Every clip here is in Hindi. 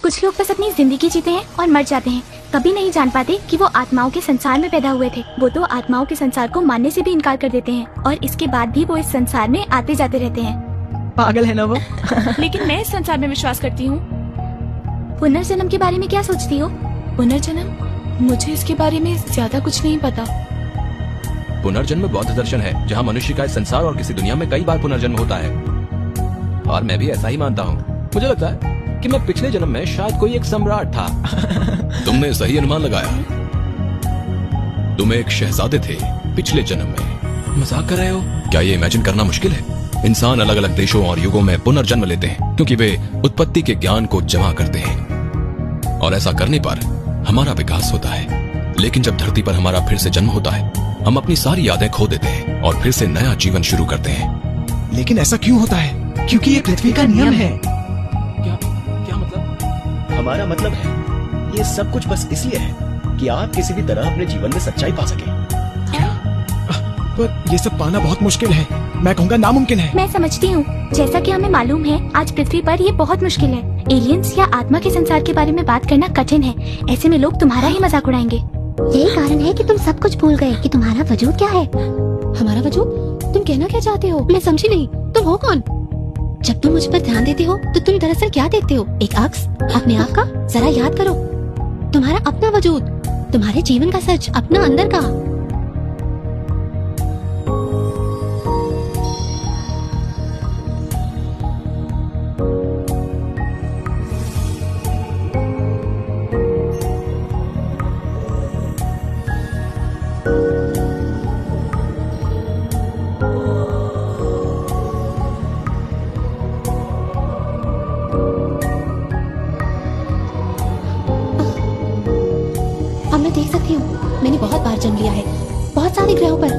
कुछ लोग बस अपनी जिंदगी जीते हैं और मर जाते हैं, कभी नहीं जान पाते कि वो आत्माओं के संसार में पैदा हुए थे। वो तो आत्माओं के संसार को मानने से भी इनकार कर देते हैं और इसके बाद भी वो इस संसार में आते जाते रहते हैं। पागल है ना वो। लेकिन मैं इस संसार में विश्वास करती हूँ। पुनर्जन्म के बारे में क्या सोचती हो? पुनर्जन्म? मुझे इसके बारे में ज्यादा कुछ नहीं पता। पुनर्जन्म बौद्ध दर्शन है जहाँ मनुष्य का इस संसार और किसी दुनिया में कई बार पुनर्जन्म होता है, और मैं भी ऐसा ही मानता हूँ। मुझे लगता है कि मैं पिछले जन्म में शायद कोई एक सम्राट था। तुमने सही अनुमान लगाया। तुम एक शहजादे थे पिछले जन्म में। मजाक कर रहे हो? क्या ये इमेजिन करना मुश्किल है? इंसान अलग अलग देशों और युगों में पुनर्जन्म लेते हैं क्योंकि वे उत्पत्ति के ज्ञान को जमा करते हैं, और ऐसा करने पर हमारा विकास होता है। लेकिन जब धरती पर हमारा फिर से जन्म होता है, हम अपनी सारी यादें खो देते हैं और फिर से नया जीवन शुरू करते हैं। लेकिन ऐसा क्यों होता है? क्योंकि ये पृथ्वी का नियम है। क्या मतलब? हमारा मतलब है ये सब कुछ बस इसलिए है कि आप किसी भी तरह अपने जीवन में सच्चाई पा सके। पर ये सब पाना बहुत मुश्किल है, मैं कहूँगा नामुमकिन है। मैं समझती हूँ। जैसा कि हमें मालूम है, आज पृथ्वी पर ये बहुत मुश्किल है। एलियंस या आत्मा के संसार के बारे में बात करना कठिन है। ऐसे में लोग तुम्हारा ही मजाक उड़ाएंगे। यही कारण है कि तुम सब कुछ भूल गए कि तुम्हारा वजूद क्या है। हमारा वजूद? तुम कहना क्या चाहते हो? मैं समझी नहीं। तुम हो कौन? जब तुम मुझ पर ध्यान देते हो तो तुम दरअसल क्या देखते हो? एक अक्स अपने आप का? जरा याद करो, तुम्हारा अपना वजूद, तुम्हारे जीवन का सच, अपना अंदर का। अब मैं देख सकती हूँ, मैंने बहुत बार जन्म लिया है, बहुत सारे ग्रहों पर।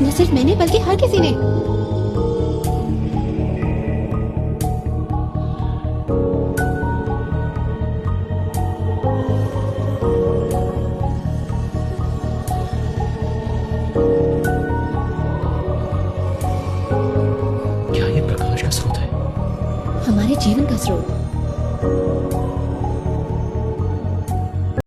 न सिर्फ मैंने बल्कि हर किसी ने। क्या ये प्रकाश का स्रोत है? हमारे जीवन का स्रोत।